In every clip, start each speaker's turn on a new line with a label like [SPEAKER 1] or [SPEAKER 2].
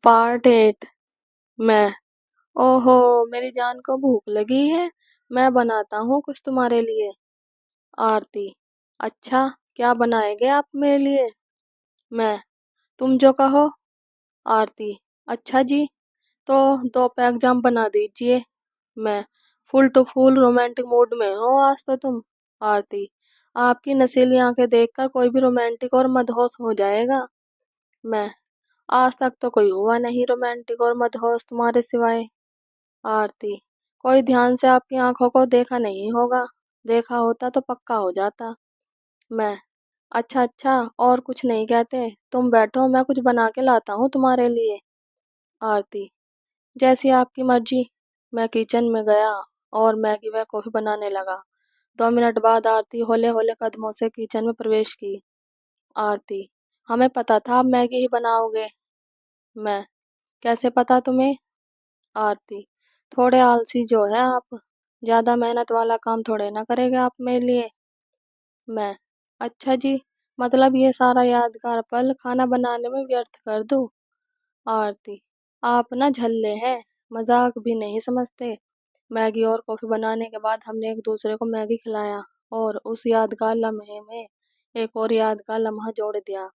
[SPEAKER 1] Part 8। मैं। ओहो, मेरी जान को भूख लगी है। मैं बनाता हूँ कुछ तुम्हारे लिए। आरती। अच्छा, क्या बनाएंगे आप मेरे लिए? मैं। तुम जो कहो। आरती। अच्छा जी, तो 2 पैक जाम बना दीजिए। मैं। Full to full romantic mood में हो आज तो तुम। आरती। आपकी नशीली आंखें देखकर कोई भी रोमांटिक और मदहोश हो जाएगा। मैं। आज तक तो कोई हुआ नहीं रोमांटिक और मदहोश तुम्हारे सिवाय। आरती। कोई ध्यान से आपकी आंखों को देखा नहीं होगा। देखा होता तो पक्का हो जाता। मैं। अच्छा अच्छा, और कुछ नहीं कहते? तुम बैठो, मैं कुछ बना के लाता हूँ तुम्हारे लिए। आरती। जैसी आपकी मर्जी। मैं किचन में गया और मैगी व कॉफी बनाने लगा। 2 मिनट बाद आरती होले होले कदमों से किचन में प्रवेश की। आरती। हमें पता था आप मैगी ही बनाओगे। मैं। कैसे पता तुम्हें? आरती। थोड़े आलसी जो है आप। ज्यादा मेहनत वाला काम थोड़े ना करेंगे आप मेरे लिए। मैं। अच्छा जी, मतलब ये सारा यादगार पल खाना बनाने में व्यर्थ कर दूं? आरती। आप ना झल्ले हैं, मजाक भी नहीं समझते। मैगी और कॉफी बनाने के बाद हमने एक दूसरे को मैगी खिलाया और उस यादगार लम्हे में एक और यादगार लम्हा जोड़ दिया।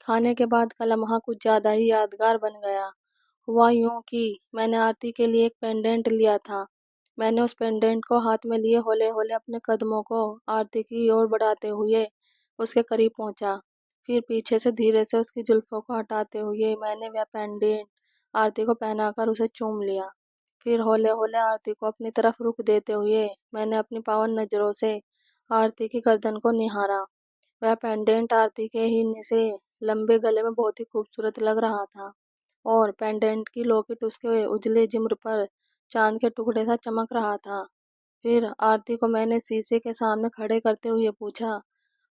[SPEAKER 1] खाने के बाद का लम्हा कुछ ज्यादा ही यादगार बन गया। हुआ यूं कि मैंने आरती के लिए एक पेंडेंट लिया था। मैंने उस पेंडेंट को हाथ में लिए होले होले अपने कदमों को आरती की ओर बढ़ाते हुए उसके करीब पहुंचा। फिर पीछे से धीरे से उसकी जुल्फों को हटाते हुए मैंने वह पेंडेंट आरती को पहनाकर उसे चूम लिया। फिर होले होले आरती को अपनी तरफ रुख देते हुए मैंने अपनी पावन नजरों से आरती की गर्दन को निहारा। वह पेंडेंट आरती के ही से लंबे गले में बहुत ही खूबसूरत लग रहा था और पेंडेंट की लॉकेट उसके उजले जिम्र पर चांद के टुकड़े सा चमक रहा था। फिर आरती को मैंने शीशे के सामने खड़े करते हुए पूछा,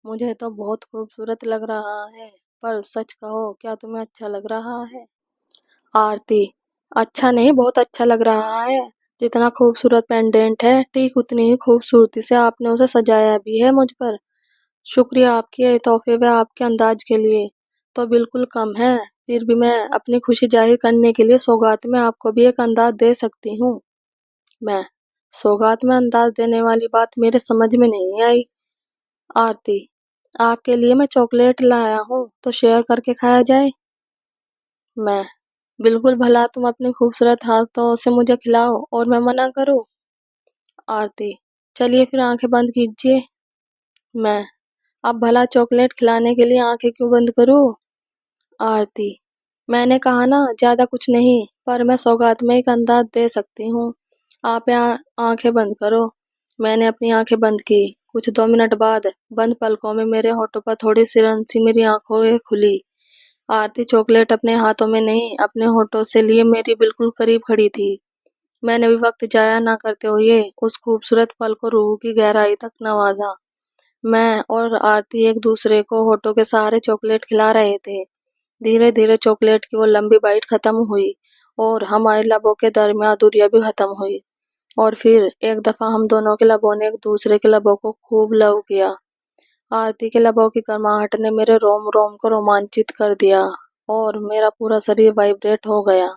[SPEAKER 1] मुझे तो बहुत खूबसूरत लग रहा है, पर सच कहो क्या तुम्हें अच्छा लग रहा है? आरती। अच्छा नहीं, बहुत अच्छा लग रहा है। जितना खूबसूरत पेंडेंट है ठीक उतनी ही खूबसूरती से आपने उसे सजाया भी है मुझ पर। शुक्रिया आपके ये तोहफे व आपके अंदाज के लिए तो बिल्कुल कम है। फिर भी मैं अपनी खुशी जाहिर करने के लिए सौगात में आपको भी एक अंदाज दे सकती हूँ। मैं। सौगात में अंदाज देने वाली बात मेरे समझ में नहीं आई। आरती। आपके लिए मैं चॉकलेट लाया हूँ, तो शेयर करके खाया जाए। मैं। बिल्कुल, भला तुम अपने खूबसूरत हाथों से मुझे खिलाओ और मैं मना करूँ? आरती। चलिए फिर आंखें बंद कीजिए। मैं। अब भला चॉकलेट खिलाने के लिए आंखें क्यों बंद करूँ? आरती। मैंने कहा ना, ज्यादा कुछ नहीं, पर मैं सौगात में एक अंदाज दे सकती हूँ। आप यहाँ आंखें बंद करो। मैंने अपनी आंखें बंद की। कुछ 2 मिनट बाद बंद पलकों में मेरे होठों पर थोड़ी सी सी मेरी आंखों में खुली। आरती चॉकलेट अपने हाथों में नहीं, अपने होठों से लिए मेरी बिल्कुल करीब खड़ी थी। मैंने भी वक्त जाया ना करते हुए उस खूबसूरत पल को रूह की गहराई तक नवाजा। मैं और आरती एक दूसरे को होठों के सहारे चॉकलेट खिला रहे थे। धीरे धीरे चॉकलेट की वो लंबी बाइट खत्म हुई और हमारे लबों के दरमियान दूरियां भी खत्म हुई। और फिर एक दफा हम दोनों के लबों ने एक दूसरे के लबों को खूब लव किया। आरती के लबों की गर्माहट ने मेरे रोम रोम को रोमांचित कर दिया और मेरा पूरा शरीर वाइब्रेट हो गया।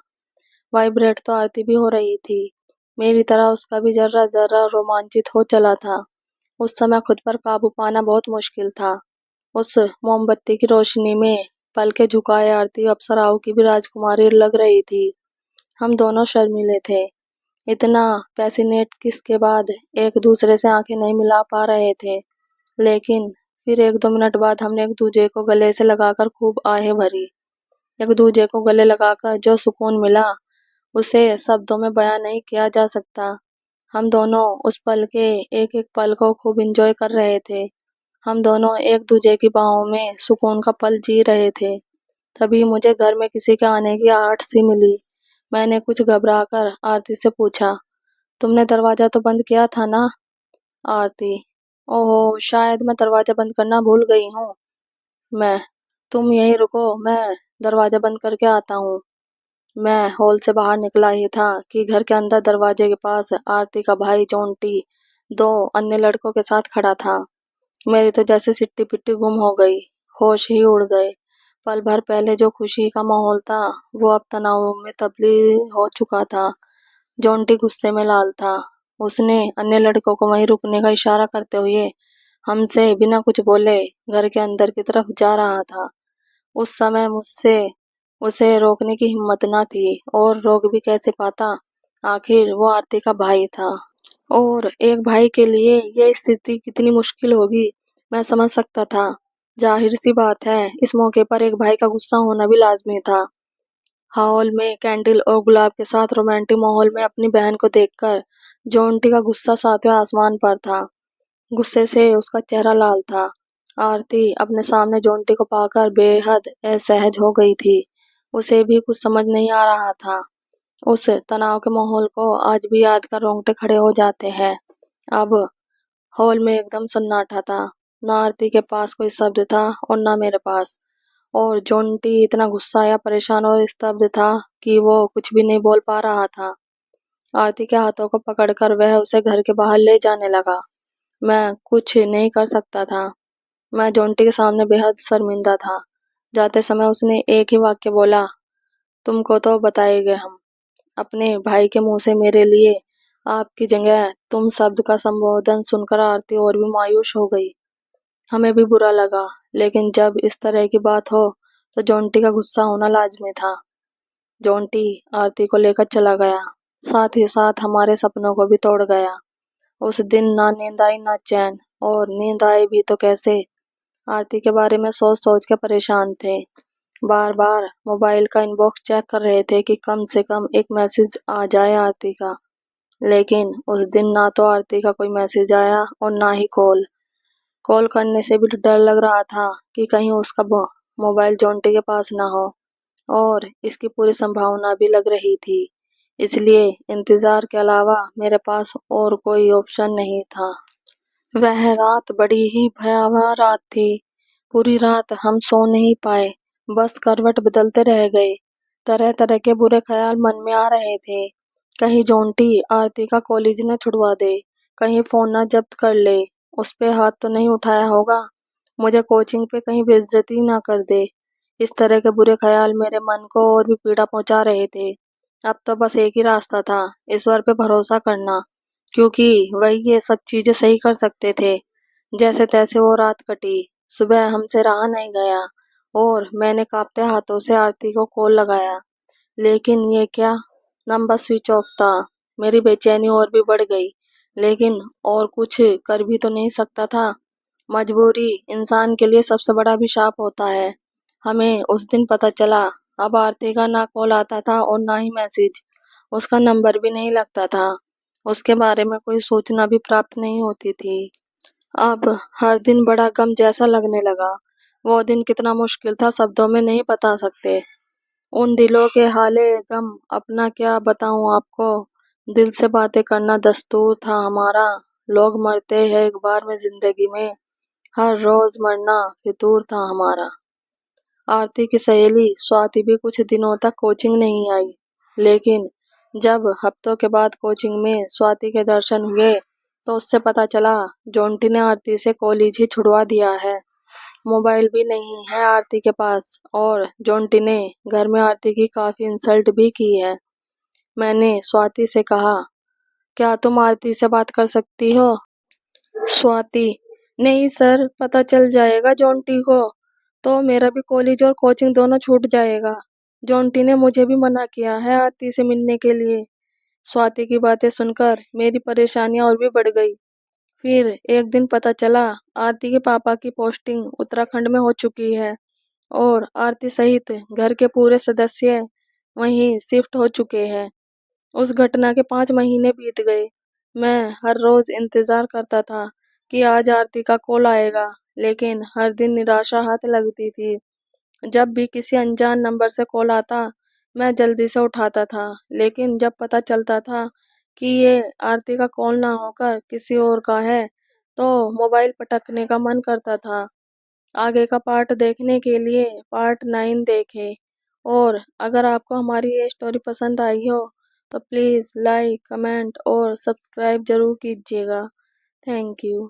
[SPEAKER 1] वाइब्रेट तो आरती भी हो रही थी। मेरी तरह उसका भी जर्रा जर्रा रोमांचित हो चला था। उस समय खुद पर काबू पाना बहुत मुश्किल था। उस मोमबत्ती की रोशनी में पलके झुकाए आरती अप्सराओं की भी राजकुमारी लग रही थी। हम दोनों शर्मीले थे। इतना पैसिनेट किस के बाद एक दूसरे से आंखें नहीं मिला पा रहे थे। लेकिन फिर 1-2 मिनट बाद हमने एक दूजे को गले से लगाकर खूब आहें भरी। एक दूजे को गले लगाकर जो सुकून मिला उसे शब्दों में बयां नहीं किया जा सकता। हम दोनों उस पल के एक एक पल को खूब इंजॉय कर रहे थे। हम दोनों एक दूजे की बाहों में सुकून का पल जी रहे थे। तभी मुझे घर में किसी के आने की आहट सी मिली। मैंने कुछ घबराकर आरती से पूछा, तुमने दरवाजा तो बंद किया था ना? आरती। ओहो, शायद मैं दरवाजा बंद करना भूल गई हूँ। मैं। तुम यहीं रुको, मैं दरवाजा बंद करके आता हूँ। मैं हॉल से बाहर निकला ही था कि घर के अंदर दरवाजे के पास आरती का भाई जोंटी 2 अन्य लड़कों के साथ खड़ा था। मेरी तो जैसे सिट्टी पिट्टी गुम हो गई, होश ही उड़ गए। पल भर पहले जो खुशी का माहौल था, वो अब तनाव में तब्दील हो चुका था। जोंटी गुस्से में लाल था। उसने अन्य लड़कों को वहीं रुकने का इशारा करते हुए हमसे बिना कुछ बोले घर के अंदर की तरफ जा रहा था। उस समय मुझसे उसे रोकने की हिम्मत न थी, और रोक भी कैसे पाता। आखिर वो आरती का भाई था, और एक भाई के लिए यह स्थिति कितनी मुश्किल होगी, मैं समझ सकता था। जाहिर सी बात है, इस मौके पर एक भाई का गुस्सा होना भी लाजमी था। हॉल में कैंडल और गुलाब के साथ रोमांटिक माहौल में अपनी बहन को देखकर जोंटी का गुस्सा सातवें आसमान पर था। गुस्से से उसका चेहरा लाल था। आरती अपने सामने जोंटी को पाकर बेहद असहज हो गई थी। उसे भी कुछ समझ नहीं आ रहा था। उस तनाव के माहौल को आज भी याद कर रोंगटे खड़े हो जाते हैं। अब हॉल में एकदम सन्नाटा था। ना आरती के पास कोई शब्द था और ना मेरे पास। और जोंटी इतना गुस्सा या परेशान और स्तब्ध था कि वो कुछ भी नहीं बोल पा रहा था। आरती के हाथों को पकड़कर वह उसे घर के बाहर ले जाने लगा। मैं कुछ नहीं कर सकता था। मैं जोंटी के सामने बेहद शर्मिंदा था। जाते समय उसने एक ही वाक्य बोला, तुमको तो बताएंगे हम। अपने भाई के मुंह से मेरे लिए आपकी जगह तुम शब्द का संबोधन सुनकर आरती और भी मायूस हो गई। हमें भी बुरा लगा, लेकिन जब इस तरह की बात हो तो जोंटी का गुस्सा होना लाजमी था। जोंटी आरती को लेकर चला गया, साथ ही साथ हमारे सपनों को भी तोड़ गया। उस दिन ना नींद आई ना चैन, और नींद आई भी तो कैसे। आरती के बारे में सोच सोच के परेशान थे। बार बार मोबाइल का इनबॉक्स चेक कर रहे थे कि कम से कम एक मैसेज आ जाए आरती का। लेकिन उस दिन ना तो आरती का कोई मैसेज आया और ना ही कॉल। कॉल करने से भी डर लग रहा था कि कहीं उसका मोबाइल जोंटी के पास ना हो, और इसकी पूरी संभावना भी लग रही थी। इसलिए इंतजार के अलावा मेरे पास और कोई ऑप्शन नहीं था। वह रात बड़ी ही भयावह रात थी। पूरी रात हम सो नहीं पाए, बस करवट बदलते रह गए। तरह तरह के बुरे ख्याल मन में आ रहे थे। कहीं जोंटी आरती का कॉलेज न छुड़वा दे, कहीं फोन न जब्त कर ले, उस पे हाथ तो नहीं उठाया होगा, मुझे कोचिंग पे कहीं बेइज्जती ना कर दे। इस तरह के बुरे ख्याल मेरे मन को और भी पीड़ा पहुंचा रहे थे। अब तो बस एक ही रास्ता था, ईश्वर पे भरोसा करना, क्योंकि वही ये सब चीजें सही कर सकते थे। जैसे तैसे वो रात कटी। सुबह हमसे रहा नहीं गया, और मैंने कांपते हाथों से आरती को कॉल लगाया, लेकिन ये क्या, नंबर स्विच ऑफ था। मेरी बेचैनी और भी बढ़ गई, लेकिन और कुछ कर भी तो नहीं सकता था। मजबूरी इंसान के लिए सबसे बड़ा अभिशाप होता है। हमें उस दिन पता चला। अब आरती का ना कॉल आता था और ना ही मैसेज। उसका नंबर भी नहीं लगता था। उसके बारे में कोई सूचना भी प्राप्त नहीं होती थी। अब हर दिन बड़ा गम जैसा लगने लगा। वो दिन कितना मुश्किल था शब्दों में नहीं बता सकते। उन दिलों के हाले गम अपना क्या बताऊं आपको। दिल से बातें करना दस्तूर था हमारा। लोग मरते हैं एक बार में जिंदगी में, हर रोज मरना फितूर था हमारा। आरती की सहेली स्वाति भी कुछ दिनों तक कोचिंग नहीं आई, लेकिन जब हफ्तों के बाद कोचिंग में स्वाति के दर्शन हुए तो उससे पता चला जोंटी ने आरती से कॉलेज ही छुड़वा दिया है। मोबाइल भी नहीं है आरती के पास, और जोंटी ने घर में आरती की काफी इंसल्ट भी की है। मैंने स्वाति से कहा, क्या तुम आरती से बात कर सकती हो? स्वाति, नहीं सर, पता चल जाएगा जोंटी को तो मेरा भी कॉलेज और कोचिंग दोनों छूट जाएगा। जोंटी ने मुझे भी मना किया है आरती से मिलने के लिए। स्वाति की बातें सुनकर मेरी परेशानियां और भी बढ़ गई। फिर एक दिन पता चला आरती के पापा की पोस्टिंग उत्तराखंड में हो चुकी है, और आरती सहित घर के पूरे सदस्य वहीं शिफ्ट हो चुके हैं। उस घटना के 5 महीने बीत गए। मैं हर रोज इंतजार करता था कि आज आरती का कॉल आएगा, लेकिन हर दिन निराशा हाथ लगती थी। जब भी किसी अनजान नंबर से कॉल आता, मैं जल्दी से उठाता था, लेकिन जब पता चलता था कि ये आरती का कॉल ना होकर किसी और का है, तो मोबाइल पटकने का मन करता था। आगे का पार्ट देखने के लिए पार्ट 9 देखें। और अगर आपको हमारी ये स्टोरी पसंद आई हो तो प्लीज़ लाइक, कमेंट और सब्सक्राइब जरूर कीजिएगा। Thank you.